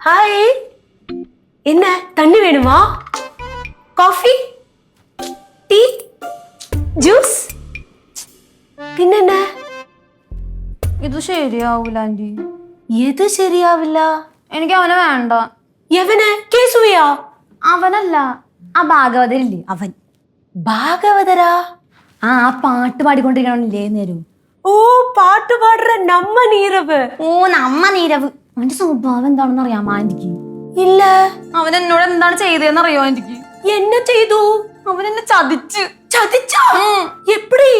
Hi. என்ன தண்ணி வேணுமா? Coffee, tea, juice? പിന്നെന്ന? ഇത് ശരിയാവൂല ആന്റി. ഏത് ശരിയാവില്ല? എനിക്ക് അവനെ വേണ്ട. എവനെ? കേസുവയാ? അവനല്ല, ആ ഭാഗവതരില്ലേ അവൻ. ഭാഗവതരാ? ആ പാട്ട് പാടിക്കൊണ്ടിരിക്കണില്ലേ നേരം. ഓ, പാട്ട് പാടുற നമ്മ നീരവ്. ഓ നമ്മ നീരവ്. അവന്റെ സ്വഭാവം എന്താണെന്ന് അറിയാമോ ആന്റിക്ക്? ഇല്ല. അവൻ എന്നോട് എന്താണ് ചെയ്തതെന്ന് അറിയോ ആന്റിക്ക്? എന്നെ ചെയ്തു? അവൻ എന്നെ ചതിച്ചു. ചതിച്ചാ? എപ്പടി?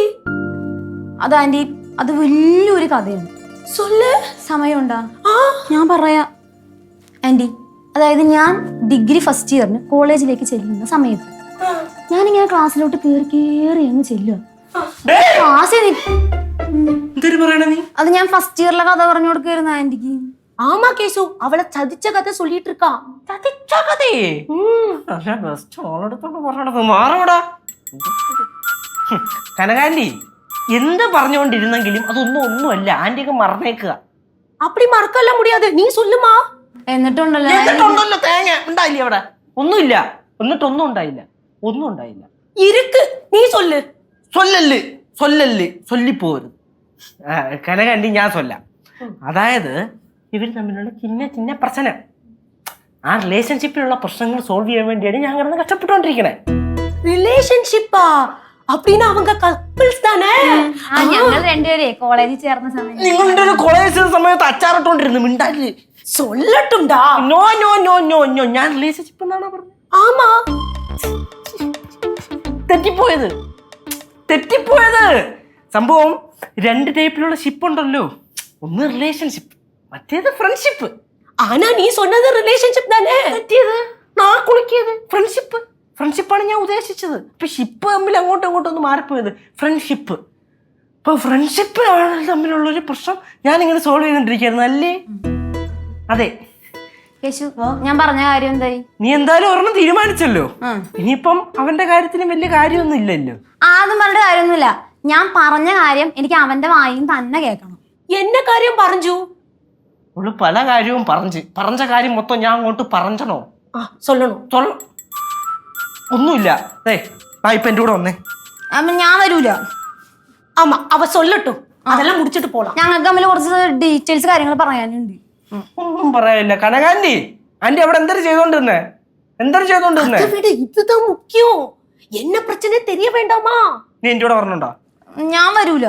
അത് ആന്റി, അത് വലിയൊരു കഥയാണ്. സൊല്ല്. സമയമുണ്ടാ? ഞാൻ പറയാ ആന്റി. അതായത് ഞാൻ ഡിഗ്രി ഫസ്റ്റ് ഇയറിന് കോളേജിലേക്ക് ചെല്ലുന്ന സമയത്ത് ഞാനിങ്ങനെ ക്ലാസ്സിലോട്ട് കേറി അങ്ങ് ചെല്ലുക. അത് ഞാൻ ഫസ്റ്റ് ഇയറിലെ കഥ പറഞ്ഞു കൊടുക്കായിരുന്നു ആന്റിക്ക്. ஆமா கேசு, அவளை சதிச்ச கதை சொல்லிட்டு இருக்கா. ചതിച്ച കഥയെ ബെസ്റ്റ് ഓളെടുത്തോണ്ട് പറഞ്ഞത് മാറൂടാ. കനകാന്റി എന്ത് പറഞ്ഞുകൊണ്ടിരുന്നെങ്കിലും അതൊന്നും ഒന്നുമല്ല. ആന്റിക്ക് മറന്നേക്കുക. அப்படி மறக்கல முடியாது, நீ சொல்லுமா. എന്നിട്ടുണ്ടല്ലോ തേങ്ങ ഉണ്ടായില്ലേ അവിടെ? ഒന്നുമില്ല. എന്നിട്ടൊന്നും ഉണ്ടായില്ല. ഒന്നും ഉണ്ടായില്ല. ഇருக்கு, നീ சொல்லு. ചൊല്ലിപ്പോരുത്. കനകാന്റി ഞാൻ ചൊല്ലാം. അതായത് ഇവർ തമ്മിലുള്ള ചിന്ന പ്രശ്നം, ആ റിലേഷൻഷിപ്പിലുള്ള പ്രശ്നങ്ങൾ സോൾവ് ചെയ്യാൻ വേണ്ടിയാണ് ഞാൻ കിടന്ന് കഷ്ടപ്പെട്ടുകൊണ്ടിരിക്കണേ. റിലേഷൻഷിപ്പാ? அப்படின்னா அவங்க കപ്പിൾസ് தானே? ഞങ്ങൾ രണ്ടുപേരെ കോളേജിൽ ചേർന്ന സമയത്ത് നിങ്ങളുടെ ഒരു കോളേജ് സമയത്ത് അച്ചാറിട്ടോണ്ടിരുന്നു. മിണ്ടാല് சொல்லட்டும்டா. No no no no no ഞാൻ റിലേഷൻഷിപ്പ് എന്നാണോ പറഞ്ഞത്? ആമാ. തെറ്റിപ്പോയത്. സംഭവം രണ്ട് ടൈപ്പിലുള്ള ഷിപ്പ് ഉണ്ടല്ലോ. ഒന്ന് റിലേഷൻഷിപ്പ്, മറ്റേത് ഫ്രണ്ട്ഷിപ്പ്. ആനാ നീ சொன்னது റിലേഷൻഷിപ്പ് தானே? തെറ്റിയത് നാ കുളിക്കിയത് ഫ്രണ്ട്ഷിപ്പാണ് ഞാൻ ഉദ്ദേശിച്ചത്. ഇപ്പൊ ഷിപ്പ് തമ്മിൽ അങ്ങോട്ടും ഇങ്ങോട്ടും ഒന്ന് മാറിപ്പോയത് ഫ്രണ്ട്ഷിപ്പ്. ഇപ്പൊ ഫ്രണ്ട്ഷിപ്പ് തമ്മിലുള്ള ഒരു പ്രശ്നം ഞാൻ ഇങ്ങനെ സോൾവ് ചെയ്തോണ്ടിരിക്കുന്നു അല്ലേ? അതെ. കേശു, ഞാൻ പറഞ്ഞ കാര്യം എന്തായി? നീ എന്തായാലും ഒരെണ്ണം തീരുമാനിച്ചല്ലോ. ഇനിയിപ്പം അവന്റെ കാര്യത്തിന് വലിയ കാര്യമൊന്നും ഇല്ലല്ലോ. ആദ്യം പറഞ്ഞ കാര്യമൊന്നുമില്ല. ഞാൻ പറഞ്ഞ കാര്യം എനിക്ക് അവന്റെ വായും തന്നെ കേൾക്കണം. എന്നെ കാര്യം പറഞ്ഞു? അവള് പല കാര്യവും പറഞ്ഞ കാര്യം മൊത്തം ഞാൻ അങ്ങോട്ട് പറഞ്ഞണോ? ഒന്നുമില്ല. ഇപ്പൊ എന്റെ കൂടെ വന്നേ. ഞാൻ വരൂല. ആമാ, അവ சொல்லட்டும். അതെല്ലാം മുടിച്ചിട്ട് പോலாம். ഞങ്ങൾക്ക് തമ്മിൽ കുറച്ച് ഡീറ്റെയിൽസ് കാര്യങ്ങൾ പറയാനുണ്ട്. ഒന്നും പറയാനില്ല. കനകാന്റി ആന്റി അവിടെ എന്തൊരു ചെയ്തോണ്ടിരുന്നേ? இதுதான் முக்கியம். என்ன பிரச்சனை தெரிய வேண்டாமா? നീ എന്റെ കൂടെ പറഞ്ഞോണ്ടാ? ഞാൻ വരൂല.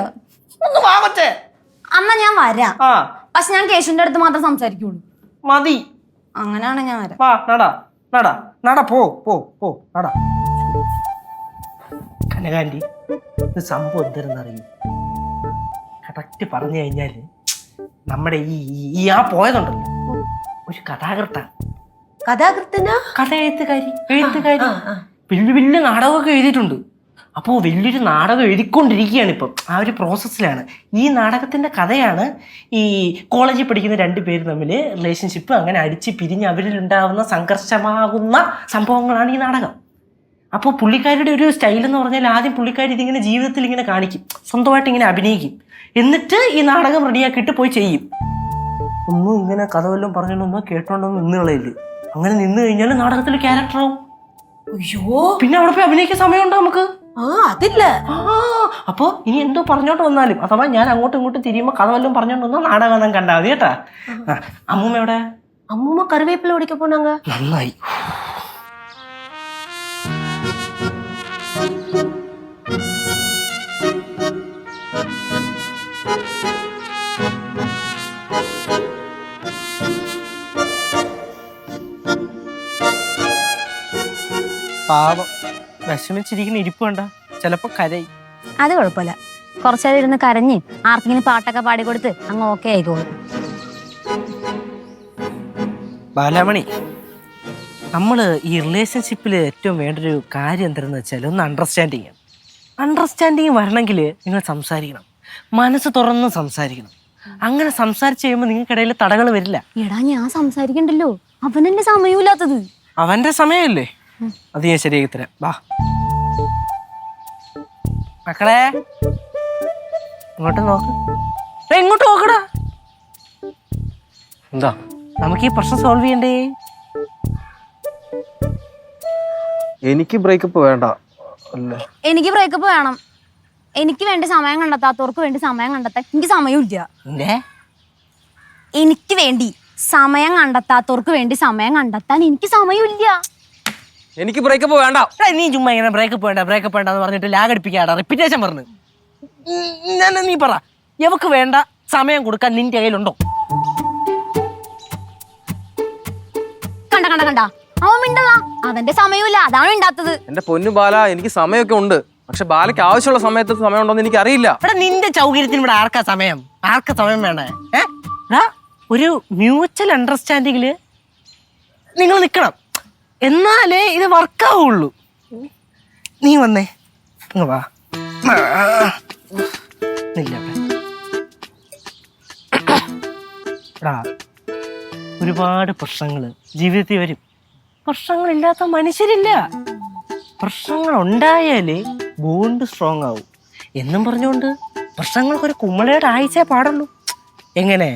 ഒന്ന് വാവച്ചേ. അന്നാ ഞാൻ വരാം. പക്ഷെ ഞാൻ കേശുവിന്റെ അടുത്ത് മാത്രം സംസാരിക്കുള്ളൂ. മതി. അങ്ങനെയാണ് ഞാൻ വരാം. വാ നടാ പോ നടാ. കനകാന്റി ഇത് സംഭവം എന്താണെന്നറിയും? കറക്റ്റ് പറഞ്ഞു കഴിഞ്ഞാല് നമ്മുടെ ഈ ആ പോയതുണ്ടല്ലോ ഒരു കഥാകൃത്തനാ. കഥ എഴുത്തുകാരി വലിയ നാടകമൊക്കെ എഴുതിയിട്ടുണ്ട്. അപ്പോൾ വലിയൊരു നാടകം എഴുതിക്കൊണ്ടിരിക്കുകയാണ് ഇപ്പം. ആ ഒരു പ്രോസസ്സിലാണ്. ഈ നാടകത്തിൻ്റെ കഥയാണ് ഈ കോളേജിൽ പഠിക്കുന്ന രണ്ട് പേര് തമ്മിൽ റിലേഷൻഷിപ്പ് അങ്ങനെ അടിച്ച് പിരിഞ്ഞ് അവരിലുണ്ടാകുന്ന സംഘർഷമാകുന്ന സംഭവങ്ങളാണ് ഈ നാടകം. അപ്പോൾ പുള്ളിക്കാരുടെ ഒരു സ്റ്റൈൽ എന്ന് പറഞ്ഞാൽ ആദ്യം പുള്ളിക്കാരി ഇതിങ്ങനെ ജീവിതത്തിൽ ഇങ്ങനെ കാണിക്കും, സ്വന്തമായിട്ട് ഇങ്ങനെ അഭിനയിക്കും, എന്നിട്ട് ഈ നാടകം റെഡിയാക്കിയിട്ട് പോയി ചെയ്യും. ഒന്നും ഇങ്ങനെ കഥ വല്ലതും പറഞ്ഞോണ്ടൊന്നും കേട്ടോണ്ടൊന്നും നിന്ന് കളയില്ല. അങ്ങനെ നിന്ന് കഴിഞ്ഞാൽ നാടകത്തിൽ ക്യാരക്ടറാവും. അയ്യോ, പിന്നെ അവിടെ പോയി അഭിനയിക്കാൻ സമയമുണ്ടോ നമുക്ക്? അതില്ല. അപ്പൊ ഇനി എന്തോ പറഞ്ഞോട്ട് വന്നാലും അഥവാ ഞാൻ അങ്ങോട്ടും ഇങ്ങോട്ടും തിരിയുമ്പോ കഥ വല്ലതും പറഞ്ഞോണ്ട് വന്നാൽ നാടകം കണ്ടാ മതി കേട്ടാ. അമ്മൂമ്മ എവിടെ? അമ്മൂമ്മ കറിവേപ്പില ഓടിക്ക പോനാങ്ക. നന്നായി. പാവം വിഷമിച്ചിരിക്കുന്ന ഇരിപ്പ് കണ്ട ചിലപ്പോ കരയി. അത് കുഴപ്പമില്ല. കുറച്ചേരം ഇരുന്ന് കരഞ്ഞ് ആർക്കെങ്കിലും പാട്ടൊക്കെ പാടിക്കൊടുത്ത് അങ്ങ് ഓക്കെ ആയിക്കോളും. ബാലാമണി, നമ്മള് ഈ റിലേഷൻഷിപ്പിൽ ഏറ്റവും വേണ്ടൊരു കാര്യം എന്താണെന്ന് വെച്ചാൽ ഒന്ന് അണ്ടർസ്റ്റാൻഡിങ് വരണമെങ്കിൽ നിങ്ങൾ സംസാരിക്കണം, മനസ്സ് തുറന്ന് സംസാരിക്കണം. അങ്ങനെ സംസാരിച്ച് കഴിയുമ്പോൾ നിങ്ങൾക്കിടയിൽ തടകൾ വരില്ല. എടാ, ഞാൻ സംസാരിക്കണ്ടല്ലോ, അവനെന്നെ സമയമില്ലാത്തത്. അവന്റെ സമയമല്ലേ, അത് ഞാൻ ശരിയാക്കി തരാം. വാ മക്കളെ, ഇങ്ങോട്ട് നോക്ക്. ഇങ്ങോട്ട് നോക്കടാ. എന്താ നമുക്ക് ഈ പ്രശ്നം സോൾവ് ചെയ്യണ്ടേ? എനിക്ക് ബ്രേക്കപ്പ് വേണ്ട അല്ലേ? എനിക്ക് ബ്രേക്കപ്പ് വേണം. എനിക്ക് വേണ്ടി സമയം കണ്ടെത്താത്തവർക്ക് വേണ്ടി സമയം കണ്ടെത്താൻ എനിക്ക് സമയമില്ല. എനിക്ക് വേണ്ടി സമയം കണ്ടെത്താത്തവർക്ക് വേണ്ടി സമയം കണ്ടെത്താൻ എനിക്ക് സമയമില്ല. എനിക്ക് ബ്രേക്കപ്പ് വേണ്ട. നീ ചുമ്മാ ഇങ്ങനെ ബ്രേക്കപ്പ് വേണ്ട എന്ന് പറഞ്ഞിട്ട് ലാഗ് അടിപ്പിക്കാടാ. റിപ്പീറ്റേഷൻ പറഞ്ഞു. നീ പറ, എവക്ക് വേണ്ട സമയം കൊടുക്കാൻ നിന്റെ കയ്യിലുണ്ടോ? കണ്ട അവൻ മിണ്ടല്ല, അവന്റെ സമയമില്ല, അതാണ് ഉണ്ടാത്തത്. എന്റെ പൊന്നു ബാല, എനിക്ക് സമയമൊക്കെ ഉണ്ട്. പക്ഷെ ബാലയ്ക്ക് ആവശ്യമുള്ള സമയത്ത് സമയം ഉണ്ടോന്ന് എനിക്ക് അറിയില്ല. ഇവിടെ നിന്റെ സൗകര്യത്തിന് ഇവിടെ ആർക്കാ സമയം വേണേ? ഒരു മ്യൂച്വൽ അണ്ടർസ്റ്റാൻഡിങ്ങില് നിങ്ങൾ നിൽക്കണം, എന്നാലേ ഇത് വർക്കാവുള്ളൂ. നീ വന്നേ, വാ. ഒരുപാട് പ്രശ്നങ്ങൾ ജീവിതത്തിൽ വരും. പ്രശ്നങ്ങളില്ലാത്ത മനുഷ്യരില്ല. പ്രശ്നങ്ങൾ ഉണ്ടായാലേ ബോണ്ട് സ്ട്രോങ് ആവും എന്നും പറഞ്ഞുകൊണ്ട് പ്രശ്നങ്ങൾക്കൊരു കുമ്മളയുടെ ആഴ്ചയെ പാടുള്ളൂ. എങ്ങനെ?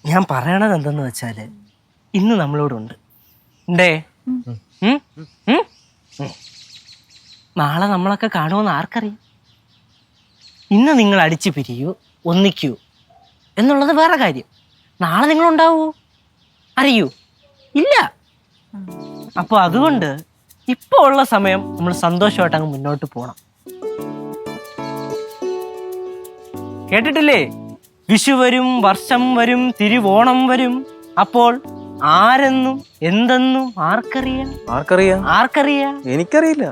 ഞാൻ പറയണത് എന്തെന്ന് വെച്ചാൽ ഇന്ന് നമ്മളോടുണ്ട് ഉണ്ടേ, നാളെ നമ്മളൊക്കെ കാണുമെന്ന് ആർക്കറിയാം? ഇന്ന് നിങ്ങൾ അടിച്ചു പിരിയൂ, ഒന്നിക്കൂ എന്നുള്ളത് വേറെ കാര്യം. നാളെ നിങ്ങളുണ്ടാവൂ? അറിയൂ? ഇല്ല. അപ്പോൾ അതുകൊണ്ട് ഇപ്പോൾ ഉള്ള സമയം നമ്മൾ സന്തോഷമായിട്ട് അങ്ങ് മുന്നോട്ട് പോകണം. കേട്ടിട്ടില്ലേ? വിഷു വരും, വർഷം വരും, തിരുവോണം വരും. അപ്പോൾ ആരെന്നും എന്തെന്നും ആർക്കറിയാം? എനിക്കറിയില്ല.